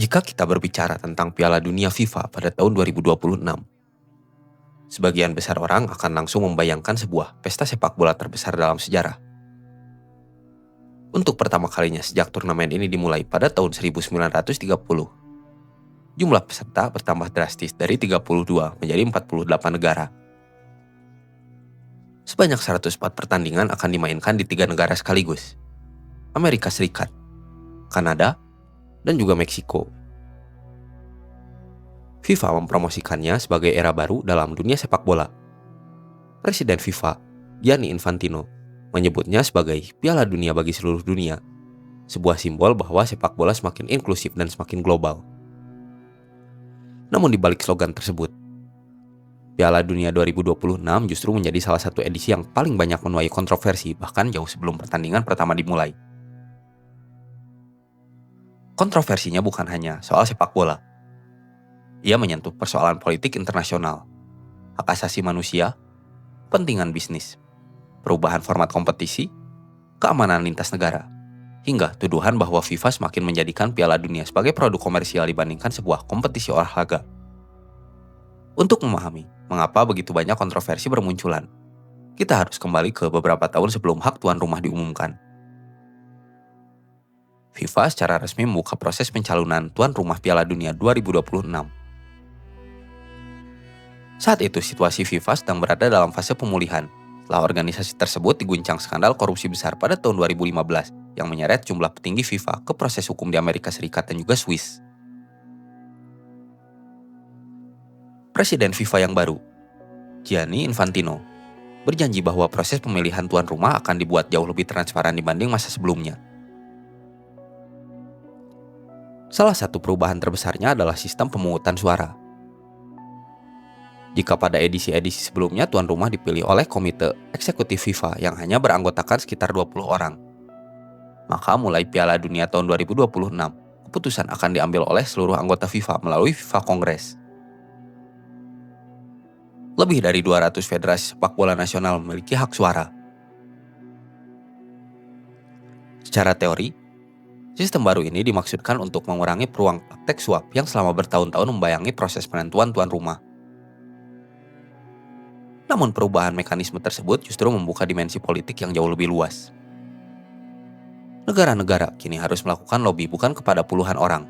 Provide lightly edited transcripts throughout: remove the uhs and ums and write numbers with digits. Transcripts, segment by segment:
Jika kita berbicara tentang Piala Dunia FIFA pada tahun 2026, sebagian besar orang akan langsung membayangkan sebuah pesta sepak bola terbesar dalam sejarah. Untuk pertama kalinya sejak turnamen ini dimulai pada tahun 1930, jumlah peserta bertambah drastis dari 32 menjadi 48 negara. Sebanyak 104 pertandingan akan dimainkan di 3 negara sekaligus, Amerika Serikat, Kanada, dan juga Meksiko. FIFA mempromosikannya sebagai era baru dalam dunia sepak bola. Presiden FIFA, Gianni Infantino, menyebutnya sebagai Piala Dunia bagi seluruh dunia, sebuah simbol bahwa sepak bola semakin inklusif dan semakin global. Namun di balik slogan tersebut, Piala Dunia 2026 justru menjadi salah satu edisi yang paling banyak menuai kontroversi bahkan jauh sebelum pertandingan pertama dimulai. Kontroversinya bukan hanya soal sepak bola. Ia menyentuh persoalan politik internasional, hak asasi manusia, kepentingan bisnis, perubahan format kompetisi, keamanan lintas negara, hingga tuduhan bahwa FIFA semakin menjadikan Piala Dunia sebagai produk komersial dibandingkan sebuah kompetisi olahraga. Untuk memahami mengapa begitu banyak kontroversi bermunculan, kita harus kembali ke beberapa tahun sebelum hak tuan rumah diumumkan. FIFA secara resmi membuka proses pencalonan tuan rumah Piala Dunia 2026. Saat itu situasi FIFA sedang berada dalam fase pemulihan setelah organisasi tersebut diguncang skandal korupsi besar pada tahun 2015 yang menyeret jumlah petinggi FIFA ke proses hukum di Amerika Serikat dan juga Swiss. Presiden FIFA yang baru, Gianni Infantino, berjanji bahwa proses pemilihan tuan rumah akan dibuat jauh lebih transparan dibanding masa sebelumnya. Salah satu perubahan terbesarnya adalah sistem pemungutan suara. Jika pada edisi-edisi sebelumnya tuan rumah dipilih oleh Komite Eksekutif FIFA yang hanya beranggotakan sekitar 20 orang, maka mulai Piala Dunia tahun 2026, keputusan akan diambil oleh seluruh anggota FIFA melalui FIFA Kongres. Lebih dari 200 federasi sepak bola nasional memiliki hak suara. Secara teori, sistem baru ini dimaksudkan untuk mengurangi peluang praktek suap yang selama bertahun-tahun membayangi proses penentuan tuan rumah. Namun perubahan mekanisme tersebut justru membuka dimensi politik yang jauh lebih luas. Negara-negara kini harus melakukan lobby bukan kepada puluhan orang,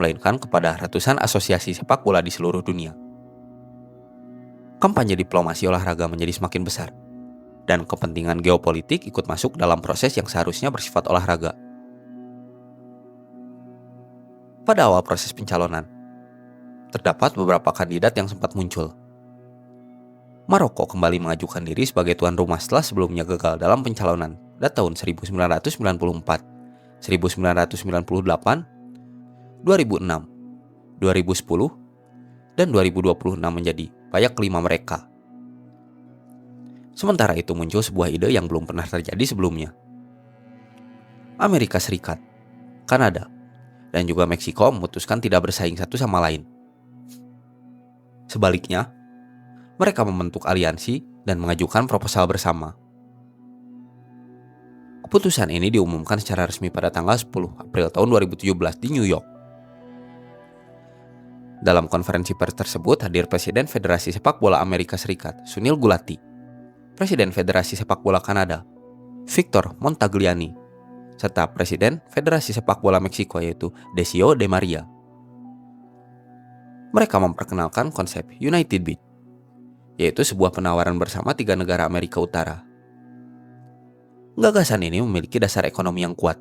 melainkan kepada ratusan asosiasi sepak bola di seluruh dunia. Kampanye diplomasi olahraga menjadi semakin besar, dan kepentingan geopolitik ikut masuk dalam proses yang seharusnya bersifat olahraga. Pada awal proses pencalonan, terdapat beberapa kandidat yang sempat muncul. Maroko kembali mengajukan diri sebagai tuan rumah setelah sebelumnya gagal dalam pencalonan pada tahun 1994, 1998, 2006, 2010, dan 2026 menjadi payak kelima mereka. Sementara itu muncul sebuah ide yang belum pernah terjadi sebelumnya. Amerika Serikat, Kanada, dan juga Meksiko memutuskan tidak bersaing satu sama lain. Sebaliknya, mereka membentuk aliansi dan mengajukan proposal bersama. Keputusan ini diumumkan secara resmi pada tanggal 10 April tahun 2017 di New York. Dalam konferensi pers tersebut hadir Presiden Federasi Sepak Bola Amerika Serikat, Sunil Gulati, Presiden Federasi Sepak Bola Kanada, Victor Montagliani, serta Presiden Federasi Sepak Bola Meksiko yaitu Decio de Maria. Mereka memperkenalkan konsep United Bid, yaitu sebuah penawaran bersama 3 negara Amerika Utara. Gagasan ini memiliki dasar ekonomi yang kuat.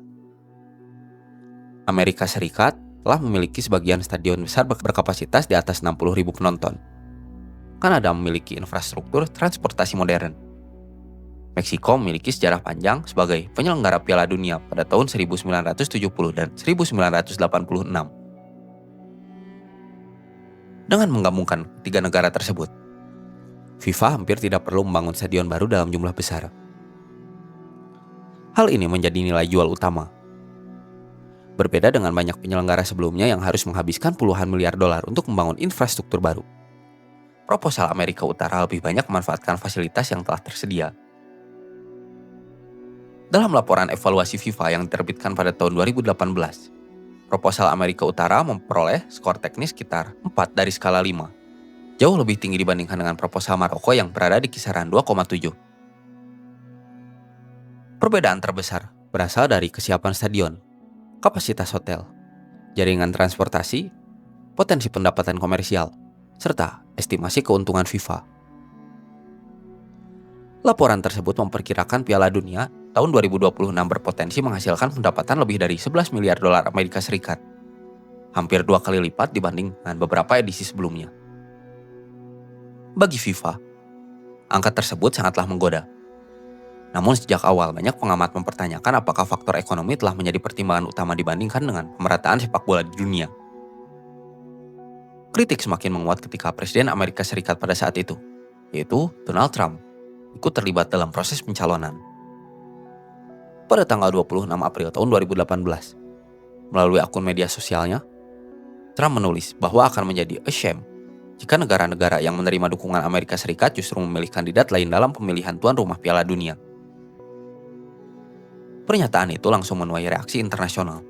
Amerika Serikat telah memiliki sebagian stadion besar berkapasitas di atas 60.000 penonton. Kanada memiliki infrastruktur transportasi modern. Meksiko memiliki sejarah panjang sebagai penyelenggara Piala Dunia pada tahun 1970 dan 1986. Dengan menggabungkan 3 negara tersebut, FIFA hampir tidak perlu membangun stadion baru dalam jumlah besar. Hal ini menjadi nilai jual utama. Berbeda dengan banyak penyelenggara sebelumnya yang harus menghabiskan puluhan miliar dolar untuk membangun infrastruktur baru. Proposal Amerika Utara lebih banyak memanfaatkan fasilitas yang telah tersedia. Dalam laporan evaluasi FIFA yang diterbitkan pada tahun 2018, proposal Amerika Utara memperoleh skor teknis sekitar 4 dari skala 5. Jauh lebih tinggi dibandingkan dengan proposal Maroko yang berada di kisaran 2,7. Perbedaan terbesar berasal dari kesiapan stadion, kapasitas hotel, jaringan transportasi, potensi pendapatan komersial, serta estimasi keuntungan FIFA. Laporan tersebut memperkirakan Piala Dunia tahun 2026 berpotensi menghasilkan pendapatan lebih dari 11 miliar dolar Amerika Serikat, hampir 2 kali lipat dibanding dengan beberapa edisi sebelumnya. Bagi FIFA, angka tersebut sangatlah menggoda. Namun sejak awal banyak pengamat mempertanyakan apakah faktor ekonomi telah menjadi pertimbangan utama dibandingkan dengan pemerataan sepak bola di dunia. Kritik semakin menguat ketika Presiden Amerika Serikat pada saat itu, yaitu Donald Trump, ikut terlibat dalam proses pencalonan. Pada tanggal 26 April tahun 2018, melalui akun media sosialnya, Trump menulis bahwa akan menjadi a shame jika negara-negara yang menerima dukungan Amerika Serikat justru memilih kandidat lain dalam pemilihan tuan rumah Piala Dunia. Pernyataan itu langsung menuai reaksi internasional.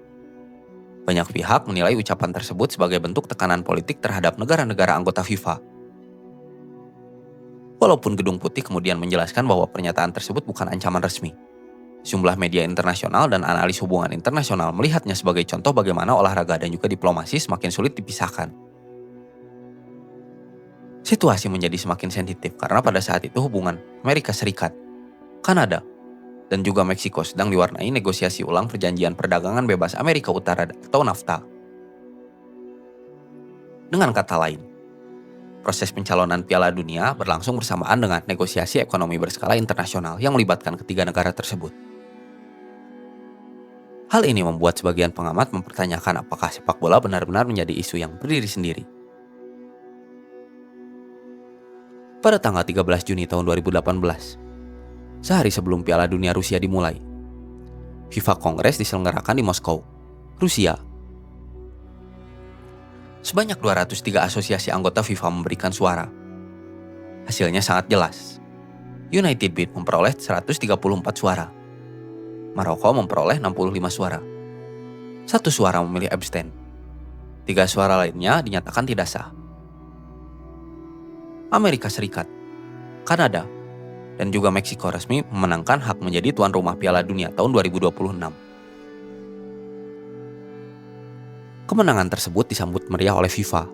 Banyak pihak menilai ucapan tersebut sebagai bentuk tekanan politik terhadap negara-negara anggota FIFA. Walaupun Gedung Putih kemudian menjelaskan bahwa pernyataan tersebut bukan ancaman resmi, sejumlah media internasional dan analis hubungan internasional melihatnya sebagai contoh bagaimana olahraga dan juga diplomasi semakin sulit dipisahkan. Situasi menjadi semakin sensitif karena pada saat itu hubungan Amerika Serikat, Kanada, dan juga Meksiko sedang diwarnai negosiasi ulang perjanjian perdagangan bebas Amerika Utara atau NAFTA. Dengan kata lain, proses pencalonan Piala Dunia berlangsung bersamaan dengan negosiasi ekonomi berskala internasional yang melibatkan ketiga negara tersebut. Hal ini membuat sebagian pengamat mempertanyakan apakah sepak bola benar-benar menjadi isu yang berdiri sendiri. Pada tanggal 13 Juni tahun 2018, sehari sebelum Piala Dunia Rusia dimulai, FIFA Kongres diselenggarakan di Moskow, Rusia. Sebanyak 203 asosiasi anggota FIFA memberikan suara. Hasilnya sangat jelas. United Beat memperoleh 134 suara. Maroko memperoleh 65 suara. 1 suara memilih abstain. 3 suara lainnya dinyatakan tidak sah. Amerika Serikat, Kanada, dan juga Meksiko resmi memenangkan hak menjadi tuan rumah Piala Dunia tahun 2026. Kemenangan tersebut disambut meriah oleh FIFA.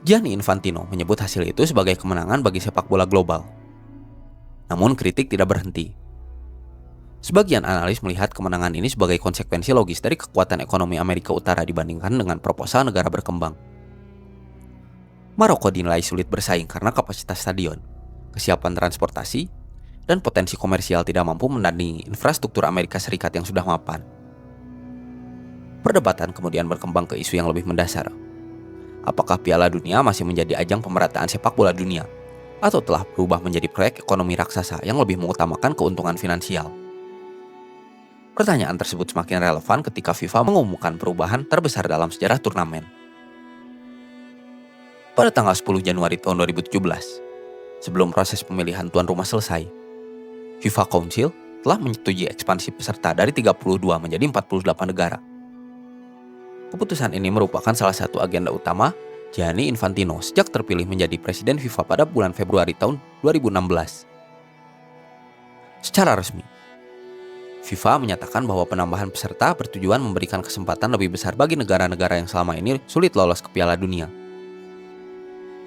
Gianni Infantino menyebut hasil itu sebagai kemenangan bagi sepak bola global. Namun kritik tidak berhenti. Sebagian analis melihat kemenangan ini sebagai konsekuensi logis dari kekuatan ekonomi Amerika Utara dibandingkan dengan proposal negara berkembang. Maroko dinilai sulit bersaing karena kapasitas stadion, kesiapan transportasi, dan potensi komersial tidak mampu menandingi infrastruktur Amerika Serikat yang sudah mapan. Perdebatan kemudian berkembang ke isu yang lebih mendasar. Apakah Piala Dunia masih menjadi ajang pemerataan sepak bola dunia, atau telah berubah menjadi proyek ekonomi raksasa yang lebih mengutamakan keuntungan finansial? Pertanyaan tersebut semakin relevan ketika FIFA mengumumkan perubahan terbesar dalam sejarah turnamen. Pada tanggal 10 Januari tahun 2017, sebelum proses pemilihan tuan rumah selesai, FIFA Council telah menyetujui ekspansi peserta dari 32 menjadi 48 negara. Keputusan ini merupakan salah satu agenda utama Gianni Infantino sejak terpilih menjadi presiden FIFA pada bulan Februari tahun 2016. Secara resmi, FIFA menyatakan bahwa penambahan peserta bertujuan memberikan kesempatan lebih besar bagi negara-negara yang selama ini sulit lolos ke Piala Dunia.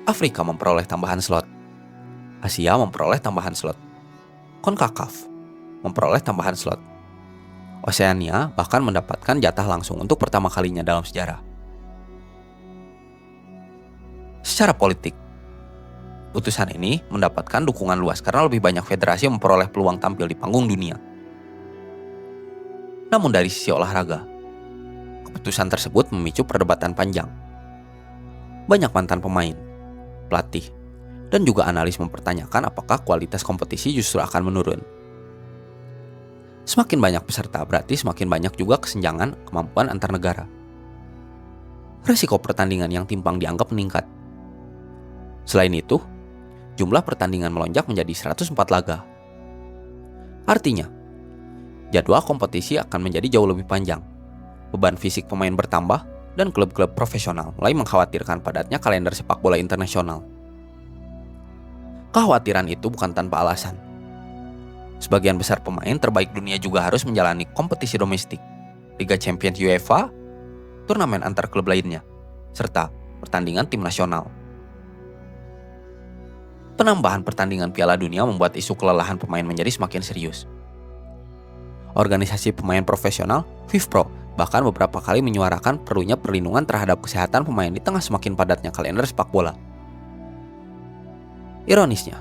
Afrika memperoleh tambahan slot. Asia memperoleh tambahan slot. CONCACAF memperoleh tambahan slot. Oseania bahkan mendapatkan jatah langsung untuk pertama kalinya dalam sejarah. Secara politik, putusan ini mendapatkan dukungan luas karena lebih banyak federasi memperoleh peluang tampil di panggung dunia. Namun dari sisi olahraga, keputusan tersebut memicu perdebatan panjang. Banyak mantan pemain, pelatih, dan juga analis mempertanyakan apakah kualitas kompetisi justru akan menurun. Semakin banyak peserta berarti semakin banyak juga kesenjangan kemampuan antar negara. Risiko pertandingan yang timpang dianggap meningkat. Selain itu, jumlah pertandingan melonjak menjadi 104 laga. Artinya, jadwal kompetisi akan menjadi jauh lebih panjang, Beban fisik pemain bertambah, dan klub-klub profesional mulai mengkhawatirkan padatnya kalender sepak bola internasional. Kekhawatiran itu bukan tanpa alasan. Sebagian besar pemain terbaik dunia juga harus menjalani kompetisi domestik, Liga Champions UEFA, turnamen antar klub lainnya, serta pertandingan tim nasional. Penambahan pertandingan Piala Dunia membuat isu kelelahan pemain menjadi semakin serius. Organisasi pemain profesional, FIFPro, bahkan beberapa kali menyuarakan perlunya perlindungan terhadap kesehatan pemain di tengah semakin padatnya kalender sepak bola. Ironisnya,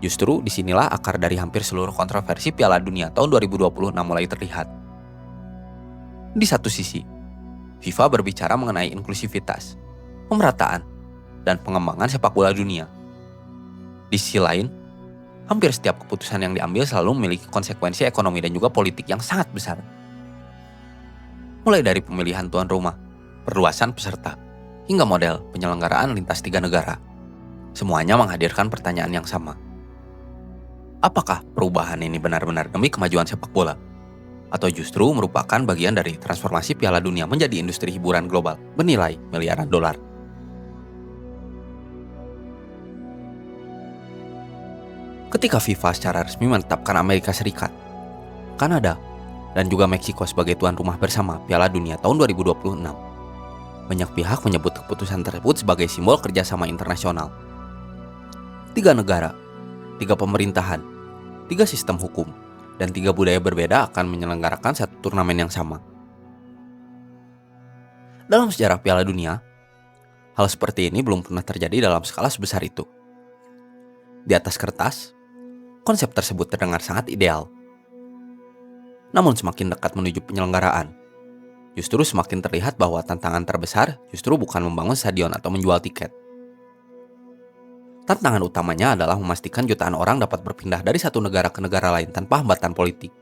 justru disinilah akar dari hampir seluruh kontroversi Piala Dunia tahun 2026 mulai terlihat. Di satu sisi, FIFA berbicara mengenai inklusivitas, pemerataan, dan pengembangan sepak bola dunia. Di sisi lain, hampir setiap keputusan yang diambil selalu memiliki konsekuensi ekonomi dan juga politik yang sangat besar. Mulai dari pemilihan tuan rumah, perluasan peserta, hingga model penyelenggaraan lintas 3 negara. Semuanya menghadirkan pertanyaan yang sama. Apakah perubahan ini benar-benar demi kemajuan sepak bola? Atau justru merupakan bagian dari transformasi Piala Dunia menjadi industri hiburan global bernilai miliaran dolar? Ketika FIFA secara resmi menetapkan Amerika Serikat, Kanada, dan juga Meksiko sebagai tuan rumah bersama Piala Dunia tahun 2026, banyak pihak menyebut keputusan tersebut sebagai simbol kerjasama internasional. 3 negara, 3 pemerintahan, 3 sistem hukum, dan 3 budaya berbeda akan menyelenggarakan satu turnamen yang sama. Dalam sejarah Piala Dunia, hal seperti ini belum pernah terjadi dalam skala sebesar itu. Di atas kertas, konsep tersebut terdengar sangat ideal. Namun semakin dekat menuju penyelenggaraan, justru semakin terlihat bahwa tantangan terbesar justru bukan membangun stadion atau menjual tiket. Tantangan utamanya adalah memastikan jutaan orang dapat berpindah dari satu negara ke negara lain tanpa hambatan politik.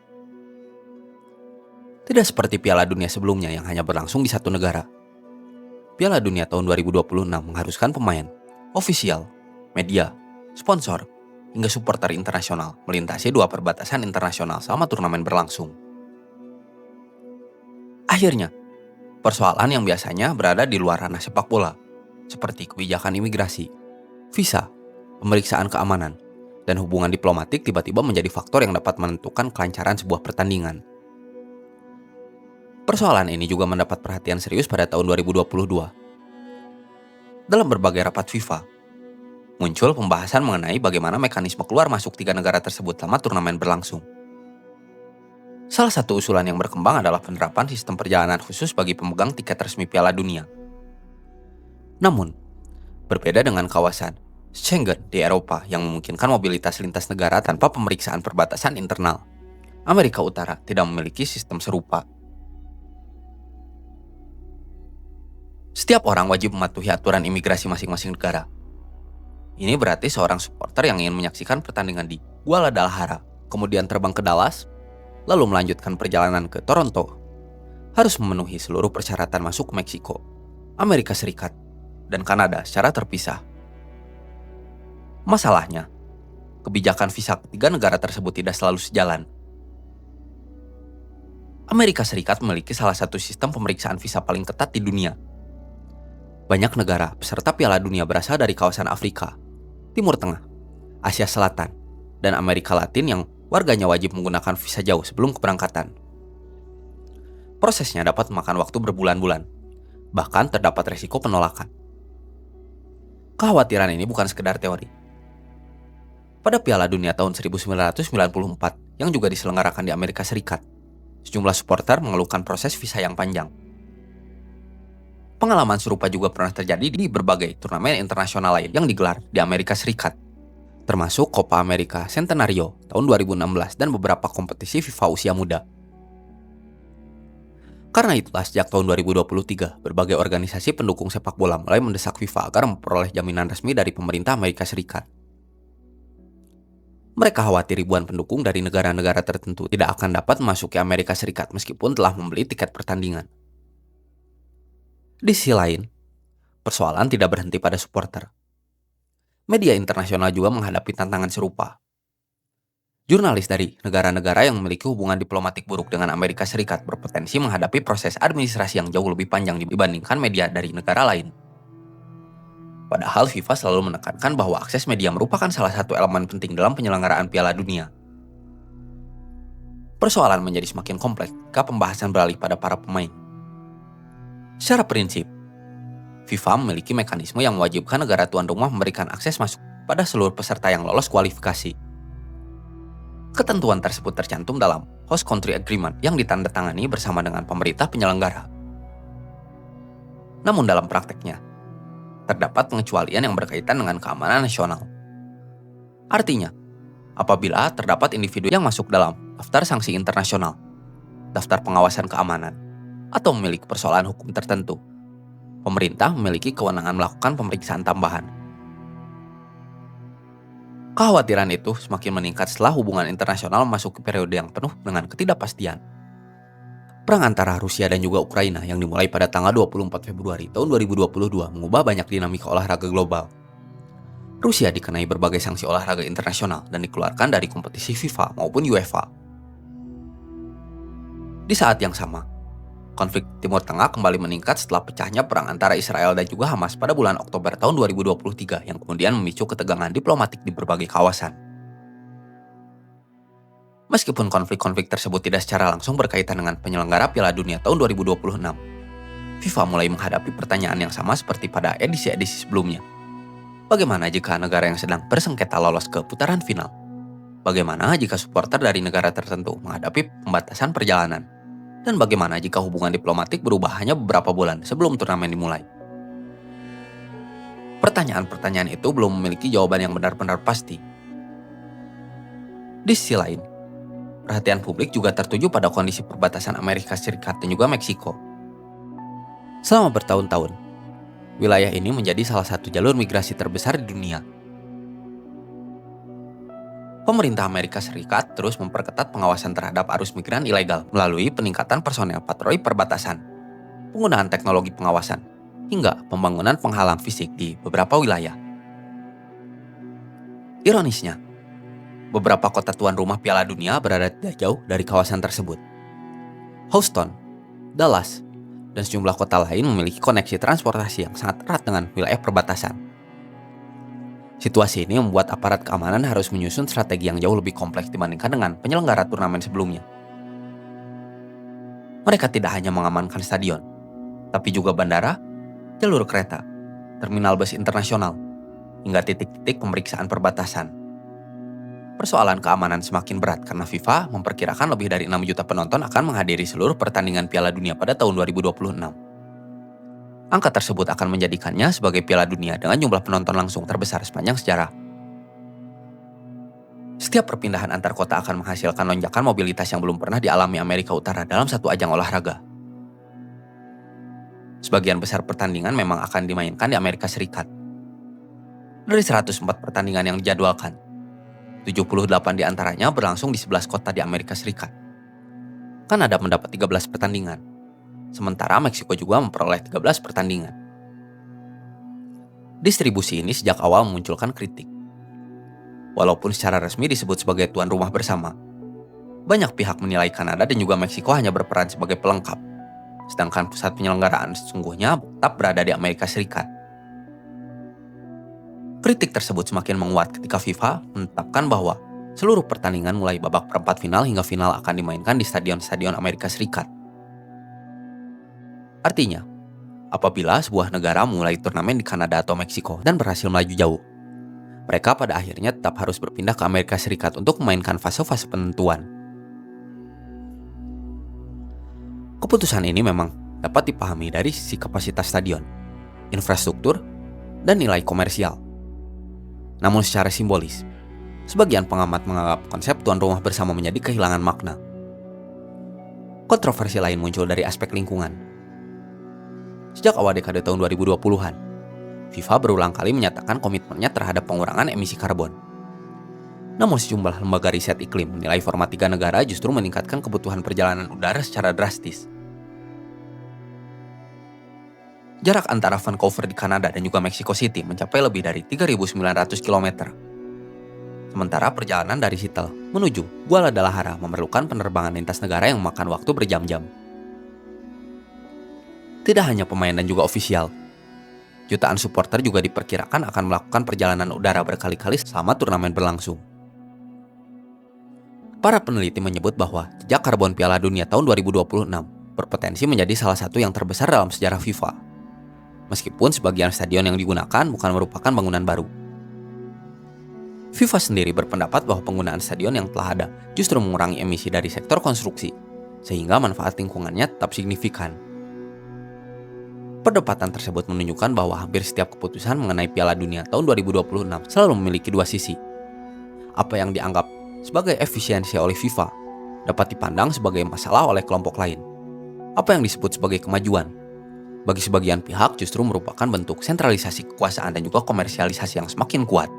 Tidak seperti Piala Dunia sebelumnya yang hanya berlangsung di satu negara. Piala Dunia tahun 2026 mengharuskan pemain, ofisial, media, sponsor, hingga supporter internasional melintasi 2 perbatasan internasional selama turnamen berlangsung. Akhirnya, persoalan yang biasanya berada di luar ranah sepak bola, seperti kebijakan imigrasi, visa, pemeriksaan keamanan, dan hubungan diplomatik tiba-tiba menjadi faktor yang dapat menentukan kelancaran sebuah pertandingan. Persoalan ini juga mendapat perhatian serius pada tahun 2022. Dalam berbagai rapat FIFA, muncul pembahasan mengenai bagaimana mekanisme keluar masuk 3 negara tersebut selama turnamen berlangsung. Salah satu usulan yang berkembang adalah penerapan sistem perjalanan khusus bagi pemegang tiket resmi Piala Dunia. Namun, berbeda dengan kawasan Schengen di Eropa yang memungkinkan mobilitas lintas negara tanpa pemeriksaan perbatasan internal, Amerika Utara tidak memiliki sistem serupa. Setiap orang wajib mematuhi aturan imigrasi masing-masing negara. Ini berarti seorang supporter yang ingin menyaksikan pertandingan di Guadalajara, kemudian terbang ke Dallas, lalu melanjutkan perjalanan ke Toronto, harus memenuhi seluruh persyaratan masuk ke Meksiko, Amerika Serikat, dan Kanada secara terpisah. Masalahnya, kebijakan visa ketiga negara tersebut tidak selalu sejalan. Amerika Serikat memiliki salah satu sistem pemeriksaan visa paling ketat di dunia. Banyak negara peserta Piala Dunia berasal dari kawasan Afrika, Timur Tengah, Asia Selatan, dan Amerika Latin yang warganya wajib menggunakan visa jauh sebelum keberangkatan. Prosesnya dapat memakan waktu berbulan-bulan, bahkan terdapat resiko penolakan. Kekhawatiran ini bukan sekedar teori. Pada Piala Dunia tahun 1994 yang juga diselenggarakan di Amerika Serikat, sejumlah supporter mengeluhkan proses visa yang panjang. Pengalaman serupa juga pernah terjadi di berbagai turnamen internasional lain yang digelar di Amerika Serikat, termasuk Copa America Centenario tahun 2016 dan beberapa kompetisi FIFA usia muda. Karena itulah sejak tahun 2023, berbagai organisasi pendukung sepak bola mulai mendesak FIFA agar memperoleh jaminan resmi dari pemerintah Amerika Serikat. Mereka khawatir ribuan pendukung dari negara-negara tertentu tidak akan dapat memasuki Amerika Serikat meskipun telah membeli tiket pertandingan. Di sisi lain, persoalan tidak berhenti pada supporter. Media internasional juga menghadapi tantangan serupa. Jurnalis dari negara-negara yang memiliki hubungan diplomatik buruk dengan Amerika Serikat berpotensi menghadapi proses administrasi yang jauh lebih panjang dibandingkan media dari negara lain. Padahal FIFA selalu menekankan bahwa akses media merupakan salah satu elemen penting dalam penyelenggaraan Piala Dunia. Persoalan menjadi semakin kompleks jika pembahasan beralih pada para pemain. Secara prinsip, FIFA memiliki mekanisme yang mewajibkan negara tuan rumah memberikan akses masuk pada seluruh peserta yang lolos kualifikasi. Ketentuan tersebut tercantum dalam Host Country Agreement yang ditandatangani bersama dengan pemerintah penyelenggara. Namun dalam prakteknya, terdapat pengecualian yang berkaitan dengan keamanan nasional. Artinya, apabila terdapat individu yang masuk dalam daftar sanksi internasional, daftar pengawasan keamanan, atau memiliki persoalan hukum tertentu, pemerintah memiliki kewenangan melakukan pemeriksaan tambahan. Kekhawatiran itu semakin meningkat setelah hubungan internasional masuk ke periode yang penuh dengan ketidakpastian. Perang antara Rusia dan juga Ukraina yang dimulai pada tanggal 24 Februari tahun 2022 mengubah banyak dinamika olahraga global. Rusia dikenai berbagai sanksi olahraga internasional dan dikeluarkan dari kompetisi FIFA maupun UEFA. Di saat yang sama, konflik Timur Tengah kembali meningkat setelah pecahnya perang antara Israel dan juga Hamas pada bulan Oktober tahun 2023 yang kemudian memicu ketegangan diplomatik di berbagai kawasan. Meskipun konflik-konflik tersebut tidak secara langsung berkaitan dengan penyelenggara Piala Dunia tahun 2026, FIFA mulai menghadapi pertanyaan yang sama seperti pada edisi-edisi sebelumnya. Bagaimana jika negara yang sedang bersengketa lolos ke putaran final? Bagaimana jika supporter dari negara tertentu menghadapi pembatasan perjalanan? Dan bagaimana jika hubungan diplomatik berubah hanya beberapa bulan sebelum turnamen dimulai? Pertanyaan-pertanyaan itu belum memiliki jawaban yang benar-benar pasti. Di sisi lain, perhatian publik juga tertuju pada kondisi perbatasan Amerika Serikat dan juga Meksiko. Selama bertahun-tahun, wilayah ini menjadi salah satu jalur migrasi terbesar di dunia. Pemerintah Amerika Serikat terus memperketat pengawasan terhadap arus migran ilegal melalui peningkatan personel patroli perbatasan, penggunaan teknologi pengawasan, hingga pembangunan penghalang fisik di beberapa wilayah. Ironisnya, beberapa kota tuan rumah Piala Dunia berada tidak jauh dari kawasan tersebut. Houston, Dallas, dan sejumlah kota lain memiliki koneksi transportasi yang sangat erat dengan wilayah perbatasan. Situasi ini membuat aparat keamanan harus menyusun strategi yang jauh lebih kompleks dibandingkan dengan penyelenggara turnamen sebelumnya. Mereka tidak hanya mengamankan stadion, tapi juga bandara, jalur kereta, terminal bus internasional, hingga titik-titik pemeriksaan perbatasan. Persoalan keamanan semakin berat karena FIFA memperkirakan lebih dari 6 juta penonton akan menghadiri seluruh pertandingan Piala Dunia pada tahun 2026. Angka tersebut akan menjadikannya sebagai Piala Dunia dengan jumlah penonton langsung terbesar sepanjang sejarah. Setiap perpindahan antar kota akan menghasilkan lonjakan mobilitas yang belum pernah dialami Amerika Utara dalam satu ajang olahraga. Sebagian besar pertandingan memang akan dimainkan di Amerika Serikat. Dari 104 pertandingan yang dijadwalkan, 78 diantaranya berlangsung di 11 kota di Amerika Serikat. Kanada mendapat 13 pertandingan, sementara Meksiko juga memperoleh 13 pertandingan. Distribusi ini sejak awal memunculkan kritik. Walaupun secara resmi disebut sebagai tuan rumah bersama, banyak pihak menilai Kanada dan juga Meksiko hanya berperan sebagai pelengkap, sedangkan pusat penyelenggaraan sesungguhnya tetap berada di Amerika Serikat. Kritik tersebut semakin menguat ketika FIFA menetapkan bahwa seluruh pertandingan mulai babak perempat final hingga final akan dimainkan di stadion-stadion Amerika Serikat. Artinya, apabila sebuah negara mulai turnamen di Kanada atau Meksiko dan berhasil melaju jauh, mereka pada akhirnya tetap harus berpindah ke Amerika Serikat untuk memainkan fase-fase penentuan. Keputusan ini memang dapat dipahami dari sisi kapasitas stadion, infrastruktur, dan nilai komersial. Namun secara simbolis, sebagian pengamat menganggap konsep tuan rumah bersama menjadi kehilangan makna. Kontroversi lain muncul dari aspek lingkungan. Sejak awal dekade tahun 2020-an, FIFA berulang kali menyatakan komitmennya terhadap pengurangan emisi karbon. Namun sejumlah lembaga riset iklim menilai format 3 negara justru meningkatkan kebutuhan perjalanan udara secara drastis. Jarak antara Vancouver di Kanada dan juga Mexico City mencapai lebih dari 3.900 km. Sementara perjalanan dari Seattle menuju Guadalajara memerlukan penerbangan lintas negara yang memakan waktu berjam-jam. Tidak hanya pemain dan juga ofisial, jutaan supporter juga diperkirakan akan melakukan perjalanan udara berkali-kali selama turnamen berlangsung. Para peneliti menyebut bahwa jejak karbon Piala Dunia tahun 2026 berpotensi menjadi salah satu yang terbesar dalam sejarah FIFA. Meskipun sebagian stadion yang digunakan bukan merupakan bangunan baru. FIFA sendiri berpendapat bahwa penggunaan stadion yang telah ada justru mengurangi emisi dari sektor konstruksi, sehingga manfaat lingkungannya tetap signifikan. Perdebatan tersebut menunjukkan bahwa hampir setiap keputusan mengenai Piala Dunia tahun 2026 selalu memiliki dua sisi. Apa yang dianggap sebagai efisiensi oleh FIFA dapat dipandang sebagai masalah oleh kelompok lain. Apa yang disebut sebagai kemajuan bagi sebagian pihak justru merupakan bentuk sentralisasi kekuasaan dan juga komersialisasi yang semakin kuat.